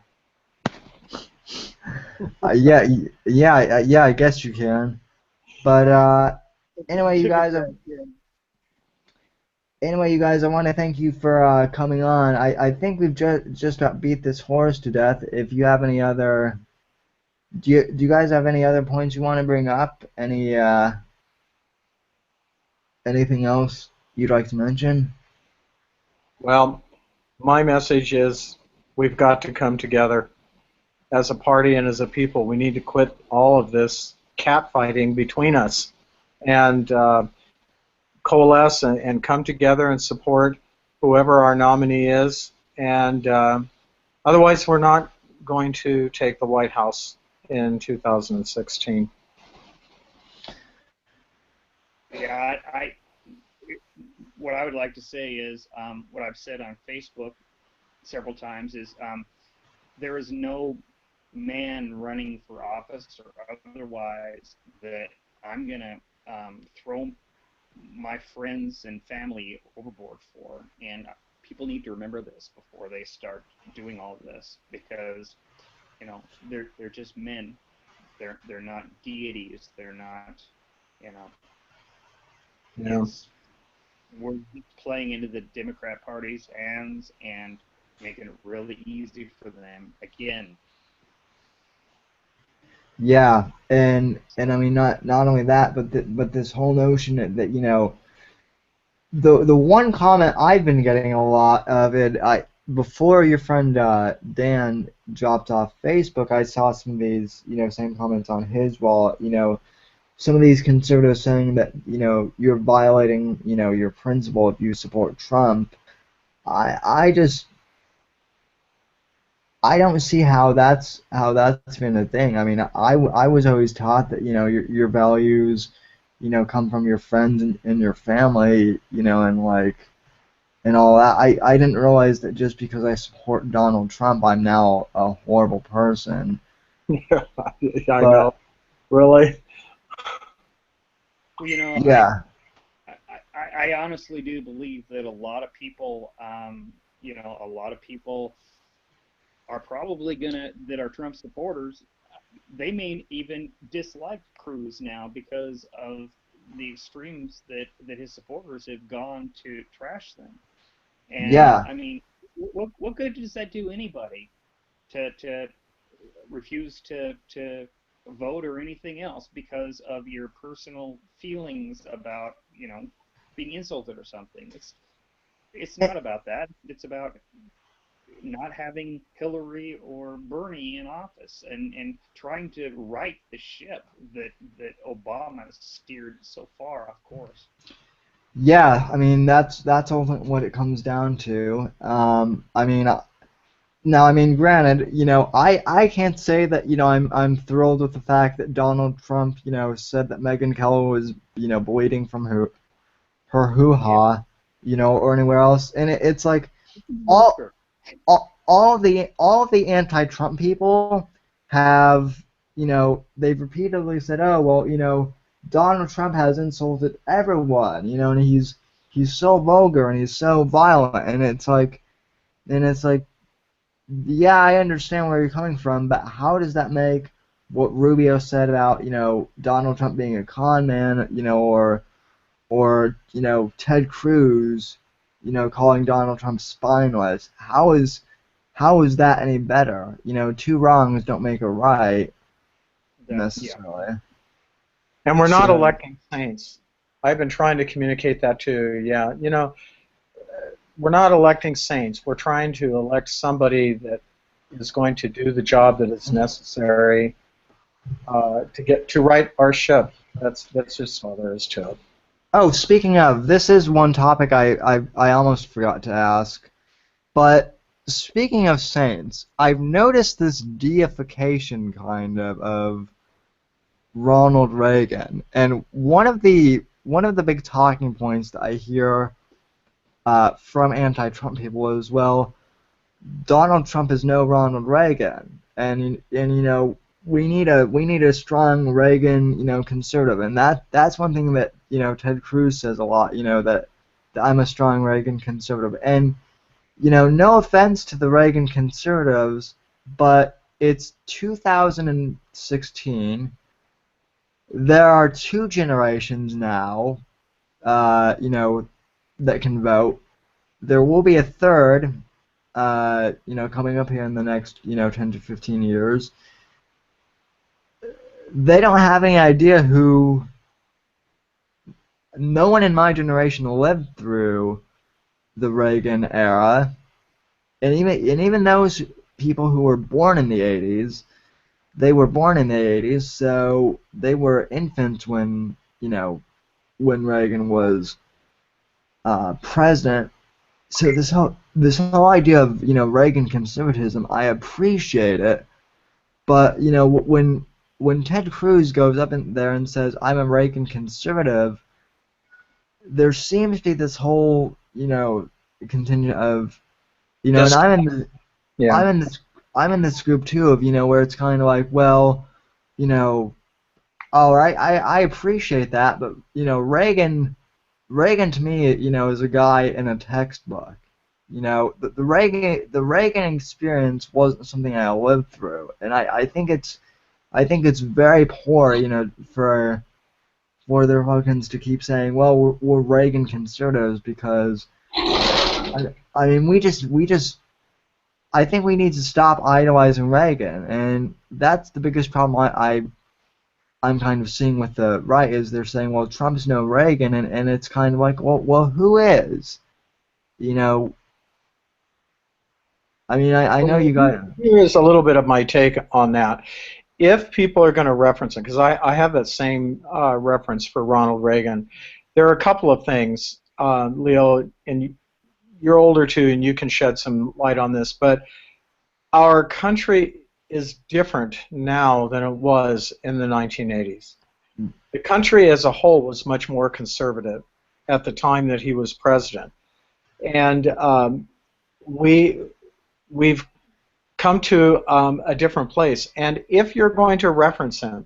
yeah, yeah, I guess you can. But anyway, you guys, I want to thank you for coming on. I think we've just about beat this horse to death. If you have any other, do you guys have any other points you want to bring up? Anything else you'd like to mention? Well, my message is we've got to come together as a party and as a people. We need to quit all of this catfighting between us and coalesce and come together and support whoever our nominee is. And otherwise, we're not going to take the White House in 2016. Yeah, what I would like to say is what I've said on Facebook several times is there is no man running for office or otherwise that I'm gonna throw my friends and family overboard for. And people need to remember this before they start doing all of this, because you know they're just men. They're not deities. They're not, you know. Yeah. We're playing into the Democrat Party's hands and making it really easy for them again. Yeah, and I mean, not only that, but this whole notion that, you know, the one comment I've been getting a lot of it, before your friend Dan dropped off Facebook, I saw some of these, you know, same comments on his wall. You know, some of these conservatives saying that, you know, you're violating, you know, your principle if you support Trump. I just, I don't see how that's been a thing. I mean, I was always taught that, you know, your values, you know, come from your friends and your family, you know, and like and all that. I didn't realize that just because I support Donald Trump, I'm now a horrible person. Yeah, I But know. Really? Well, you know, yeah, I honestly do believe that a lot of people, you know, a lot of people are probably that are Trump supporters. They may even dislike Cruz now because of the extremes that his supporters have gone to trash them. And yeah, I mean, what good does that do anybody to refuse to vote or anything else because of your personal feelings about, you know, being insulted or something? It's not about that. It's about not having Hillary or Bernie in office and trying to right the ship that Obama steered so far off course. yeah. I mean, that's ultimately what it comes down to. I mean, now, I mean, granted, you know, I can't say that, you know, I'm thrilled with the fact that Donald Trump, you know, said that Megyn Kelly was, you know, bleeding from her Yeah. hoo-ha, you know, or anywhere else. And it's like all all the anti-Trump people have, you know, they've repeatedly said, oh well, you know, Donald Trump has insulted everyone, you know, and he's so vulgar and he's so violent, and it's like, yeah, I understand where you're coming from, but how does that make what Rubio said about, you know, Donald Trump being a con man, you know, or you know, Ted Cruz, you know, calling Donald Trump spineless? How is that any better? You know, two wrongs don't make a right. Yeah. necessarily. And we're not So, electing saints. I've been trying to communicate that too. Yeah, you know, we're not electing saints. We're trying to elect somebody that is going to do the job that is necessary to get to right our ship. That's just all there is to it. oh, speaking of, this is one topic I almost forgot to ask. But speaking of saints, I've noticed this deification kind of Ronald Reagan, and one of the big talking points that I hear from anti-Trump people is, well, Donald Trump is no Ronald Reagan, and you know we need a strong Reagan conservative, and that's one thing that Ted Cruz says a lot, that I'm a strong Reagan conservative, and no offense to the Reagan conservatives, but it's 2016. There are two generations now, that can vote. There will be a third, coming up here in the next, 10 to 15 years. They don't have any idea who. No one in my generation lived through the Reagan era, and even those people who were born in the 80s, they were born in the 80s, so they were infants when Reagan was president. So this whole idea of Reagan conservatism, I appreciate it, but when Ted Cruz goes up in there and says I'm a Reagan conservative, there seems to be this whole contingent of and Yes. Yeah. I'm in this group too of where it's kind of like, well, you know all right, I appreciate that, but Reagan to me, is a guy in a textbook. The Reagan experience wasn't something I lived through, and I think it's very poor, for the Republicans to keep saying, well, we're Reagan conservatives because I mean I think we need to stop idolizing Reagan, and that's the biggest problem I'm kind of seeing with the right is they're saying, well, Trump's no Reagan, and it's kind of like, well, who is? You know, I mean, I know you got. Here's a little bit of my take on that. If people are going to reference it, because I have that same reference for Ronald Reagan, there are a couple of things, Leo, and you're older too, and you can shed some light on this, but our country is different now than it was in the 1980s. The country as a whole was much more conservative at the time that he was president, and we've come to a different place. And if you're going to reference him,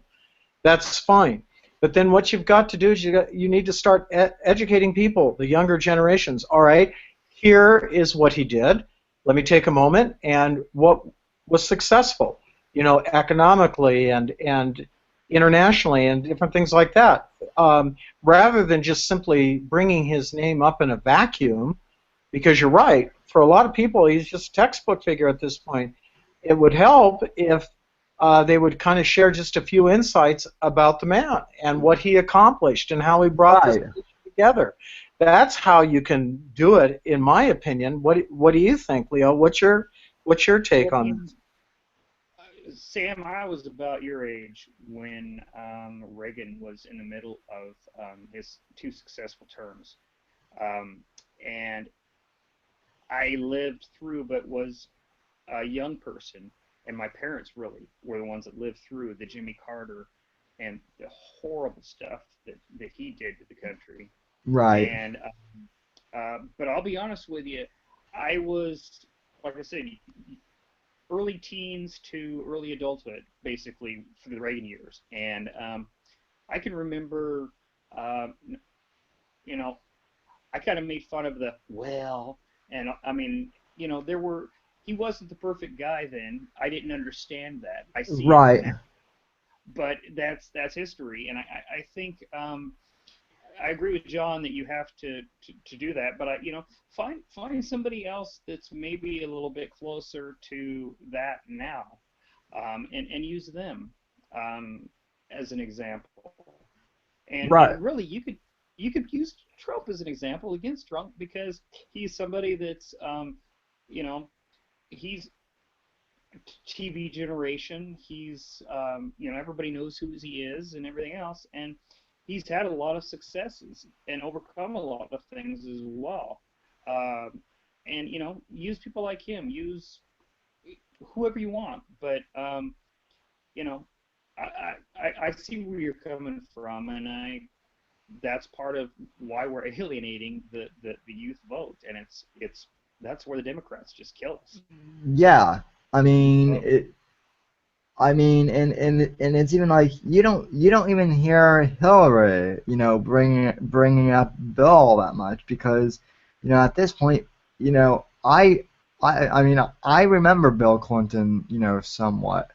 that's fine. But then what you've got to do is you need to start educating people, the younger generations. All right, here is what he did. Let me take a moment and what was successful, economically and internationally and different things like that. Rather than just simply bringing his name up in a vacuum, because you're right, for a lot of people, he's just a textbook figure at this point. It would help if they would kind of share just a few insights about the man and what he accomplished and how he brought this together. That's how you can do it, in my opinion. What do you think, Leo? What's your take on this? Sam, I was about your age when Reagan was in the middle of his two successful terms. And I lived through, but was a young person, and my parents really were the ones that lived through the Jimmy Carter and the horrible stuff that he did to the country. Right. And but I'll be honest with you, I was, like I said, early teens to early adulthood, basically, for the Reagan years. And I can remember, I kind of made fun of and I mean, he wasn't the perfect guy then. I didn't understand that. I see Right. it now. But that's history, and I think I agree with John that you have to do that. But find somebody else that's maybe a little bit closer to that now, and use them. as an example. And, Right. and really, you could use Trump as an example against Trump because he's somebody that's, you know, he's TV generation. He's, you know, everybody knows who he is and everything else, and he's had a lot of successes and overcome a lot of things as well. And you know, use people like him. Use whoever you want, but you know, I see where you're coming from, and that's part of why we're alienating the youth vote, and it's that's where the Democrats just kill us. Yeah. I mean, So, and it's even like you don't even hear Hillary, bringing up Bill that much because, at this point, I mean, I remember Bill Clinton, somewhat,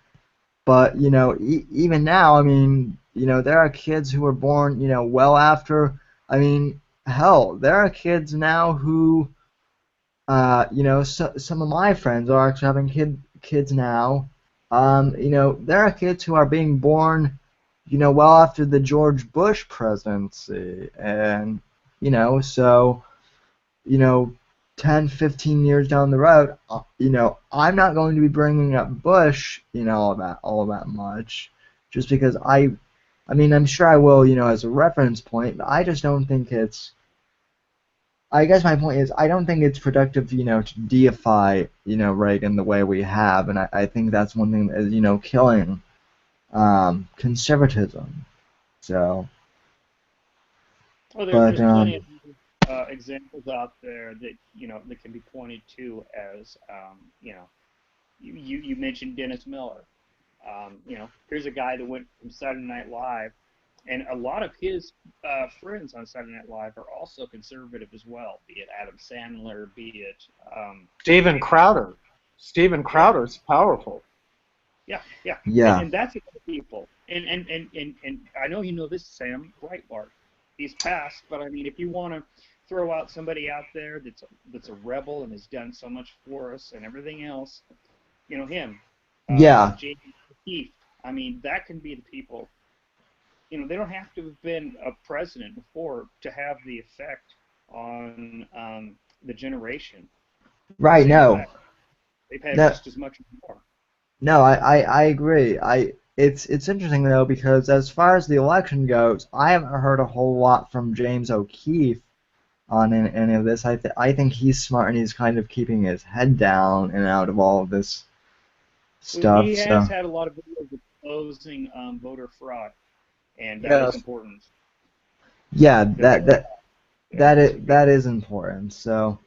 but even now, I mean, there are kids who were born, well after. I mean, hell, there are kids now who, some of my friends are actually having kids now. There are kids who are being born, well after the George Bush presidency, and so, you know, 10, 15 years down the road, I'm not going to be bringing up Bush, all that much, just because I mean, I'm sure I will, as a reference point, but I just don't think it's. I guess my point is I don't think it's productive, to deify, Reagan the way we have, and I think that's one thing that is, killing conservatism. So, well, but there's plenty of examples out there that that can be pointed to as you mentioned Dennis Miller. Here's a guy that went from Saturday Night Live, and a lot of his friends on Saturday Night Live are also conservative as well, be it Adam Sandler, be it Steven Crowder. Steven Crowder's powerful. yeah, yeah, yeah, and that's the people. And I know you know this, Sam Breitbart. He's passed, but I mean, if you want to throw out somebody out there that's a rebel and has done so much for us and everything else, him, yeah, James O'Keefe. I mean, that can be the people. They don't have to have been a president before to have the effect on the generation. right. Same No, effect. They've had no, just as much more. no. I agree. It's interesting though because as far as the election goes, I haven't heard a whole lot from James O'Keefe on any of this. I think he's smart and he's kind of keeping his head down and out of all of this Well, stuff. he has So had a lot of videos exposing voter fraud, and that is Yes. important. yeah, Because, that is important. So,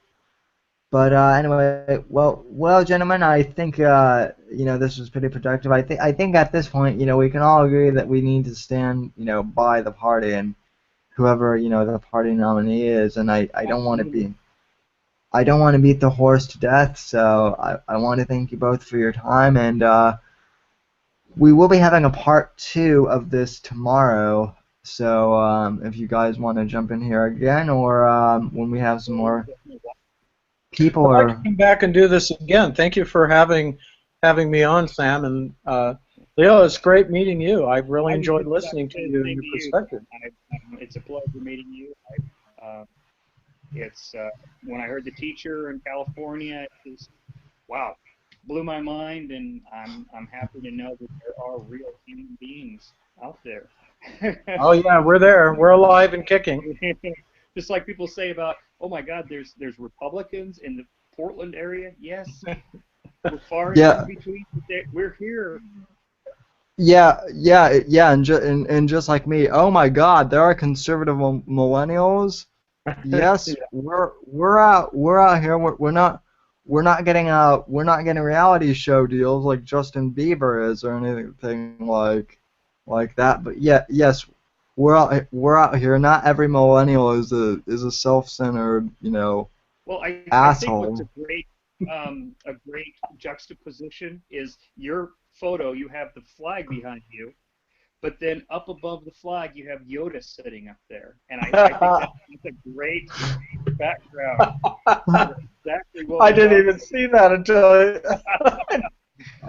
but anyway, well, gentlemen, I think this was pretty productive. I think at this point, we can all agree that we need to stand, by the party and whoever the party nominee is, and I don't want to absolutely. be. I don't want to beat the horse to death, so I want to thank you both for your time, and we will be having a part 2 of this tomorrow. So if you guys want to jump in here again, or when we have some more people, I'd like to or come back and do this again. Thank you for having me on, Sam. And Leo, it's great meeting you. I've really I enjoyed was just listening to about you say and your to you, perspective. it's a pleasure meeting you. It's when I heard the teacher in California, it just wow, blew my mind, and I'm happy to know that there are real human beings out there. Oh yeah, we're there. We're alive and kicking. Just like people say about, oh my God, there's Republicans in the Portland area. Yes, we're far and yeah, few between. But we're here. yeah, and just like me, oh my God, there are conservative millennials. Yes, Yeah. we're out here. We're not getting reality show deals like Justin Bieber is or anything like that. But yeah, yes, we're out here. Not every millennial is a self-centered, Well, I think what's asshole. a great juxtaposition is your photo. You have the flag behind you, but then up above the flag you have Yoda sitting up there, and I think that's a great background for exactly what I we're didn't talking even see that until. about.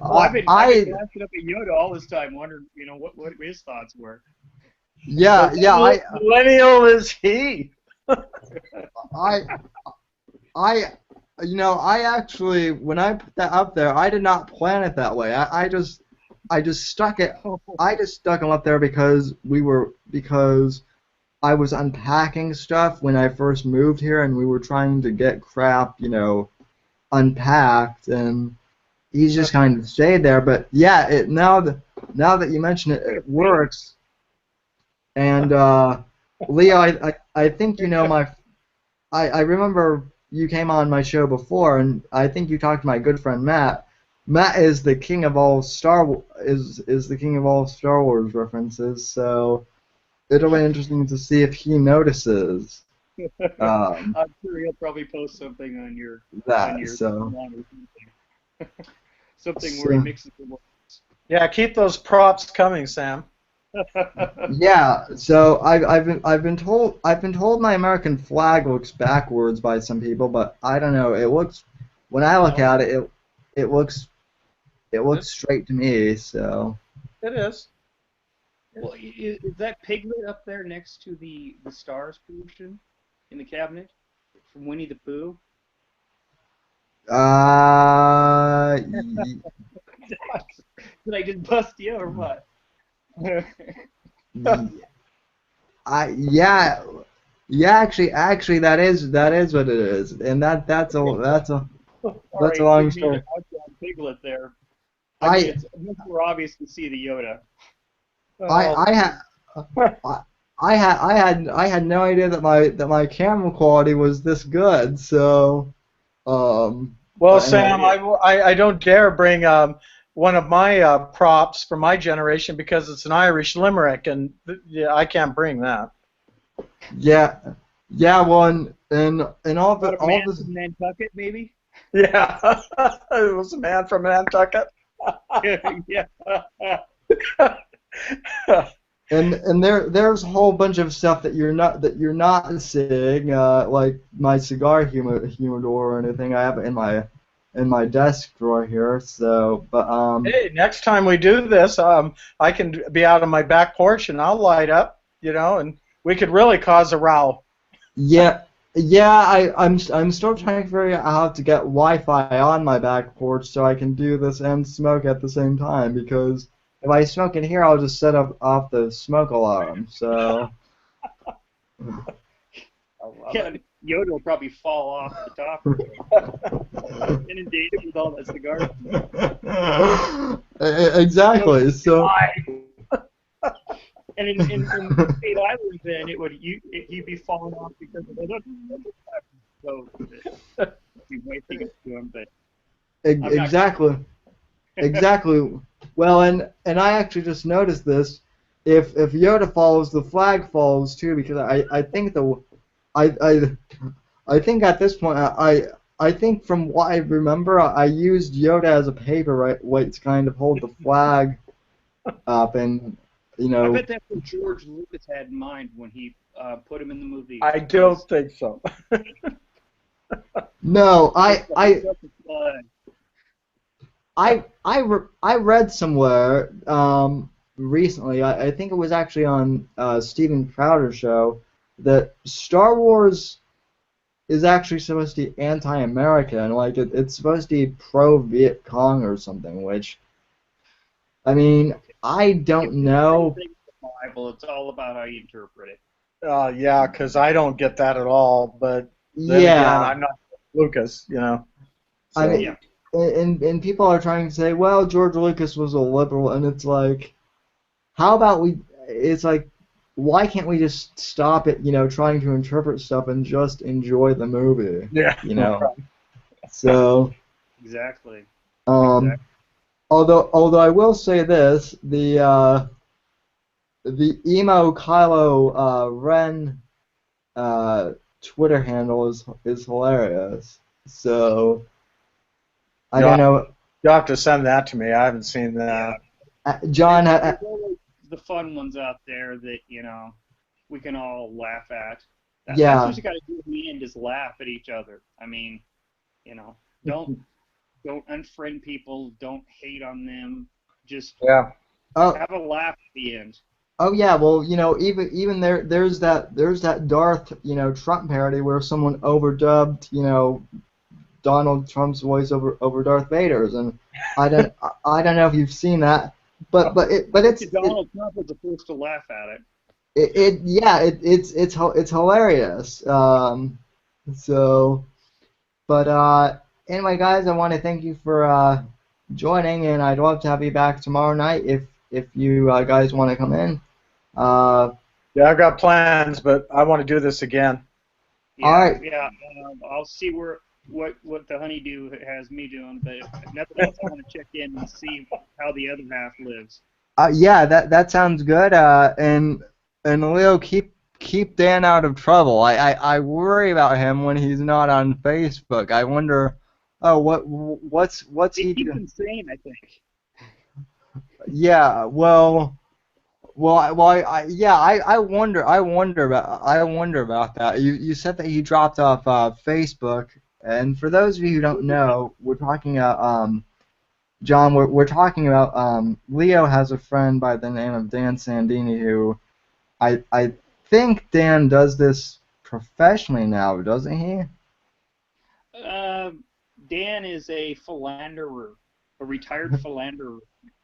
Well, I've been glancing up at Yoda all this time, wondering, what his thoughts were. Yeah, yeah. Millennial is he. I, I actually, when I put that up there, I did not plan it that way. I just stuck it. I just stuck them up there because I was unpacking stuff when I first moved here, and we were trying to get crap, unpacked, and he's just kind of stayed there. But yeah, now that you mention it, it works. And Leo, I think I remember you came on my show before, and I think you talked to my good friend Matt. Matt is the king of all is the king of all Star Wars references. So it'll be interesting to see if he notices. I'm sure he'll probably post something on your so. Something where he mixes the words. Yeah, keep those props coming, Sam. Yeah, so I've been told my American flag looks backwards by some people, but I don't know. It looks, when I look at it, it looks straight to me. So it is. Well, is that piglet up there next to the stars portion in the cabinet from Winnie the Pooh? Did I just bust you or what? Actually that is what it is, and that's a long story. Piglet there. It's much more obvious to see the Yoda. I had no idea that my camera quality was this good. So, well, Sam, I don't dare bring one of my props from my generation because it's an Irish limerick, and I can't bring that. Yeah. Well, and all the from Nantucket, maybe. Yeah, it was a man from Nantucket. Yeah. And there's a whole bunch of stuff that you're not seeing, like my cigar humidor or anything. I have it in my desk drawer here. So, but hey, next time we do this, I can be out on my back porch and I'll light up, and we could really cause a row. Yeah. I'm still trying to figure out how to get Wi-Fi on my back porch so I can do this and smoke at the same time, because if I smoke in here, I'll just set off the smoke alarm. So. Yeah, Yoda will probably fall off the top. Inundated with all that cigar. Exactly. So. And in State Island, then he'd be falling off because of the so be wiping it to him, but exactly. Well, and I actually just noticed this. If Yoda falls, the flag falls too, because I think I think at this point I think from what I remember I used Yoda as a paperweight to kind of hold the flag up, and I bet that's what George Lucas had in mind when he put him in the movie. I don't think so. No, I read somewhere recently. I think it was actually on Stephen Crowder's show that Star Wars is actually supposed to be anti-American, like it's supposed to be pro-Viet Cong or something. Which, I mean, I don't know. The Bible, it's all about how you interpret it. Yeah, because I don't get that at all. But then yeah, again, I'm not Lucas, So, I mean, yeah. And people are trying to say, well, George Lucas was a liberal, and it's like, how about it's like, why can't we just stop it, trying to interpret stuff and just enjoy the movie? Yeah. So. Exactly. Exactly. Although I will say this, the emo Kylo Ren Twitter handle is hilarious. So I don't know. You'll have to send that to me. I haven't seen that. John, there's always the fun ones out there that we can all laugh at. That's what you got to do in the end, is laugh at each other. I mean, don't Don't unfriend people. Don't hate on them. Just Yeah. Oh, have a laugh at the end. oh yeah. Well, even there's that Darth, Trump parody where someone overdubbed, Donald Trump's voice over Darth Vader's, and I don't know if you've seen that, but Look at Donald Trump was the first to laugh at it. It's hilarious. So, but anyway, guys, I want to thank you for joining, and I'd love to have you back tomorrow night if you guys want to come in. Yeah, I've got plans, but I want to do this again. Yeah, all right. Yeah, I'll see what the honeydew has me doing, but if nothing else, I want to check in and see how the other half lives. Yeah, that sounds good. And Leo, keep Dan out of trouble. I worry about him when he's not on Facebook. I wonder, what's he He's doing? insane, I think. Yeah, I wonder about that. You said that he dropped off Facebook, and for those of you who don't know, we're talking about John. We're talking about Leo has a friend by the name of Dan Sandini who I think Dan does this professionally now, doesn't he? Dan is a philanderer, a retired philanderer,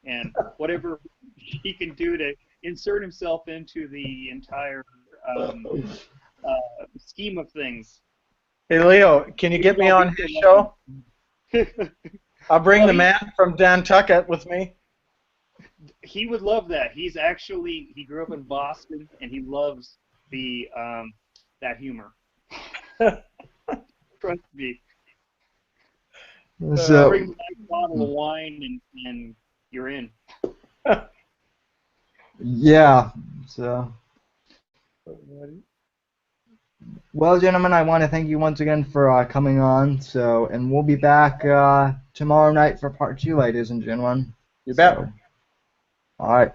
and whatever he can do to insert himself into the entire scheme of things. Hey, Leo, can you get me on his show? I'll bring the man from Nantucket with me. He would love that. He grew up in Boston, and he loves the that humor. Trust me. So Bring a nice bottle of wine, and you're in. yeah. So well, gentlemen, I want to thank you once again for coming on. So, and we'll be back tomorrow night for part 2, ladies and gentlemen. You bet. So, all right.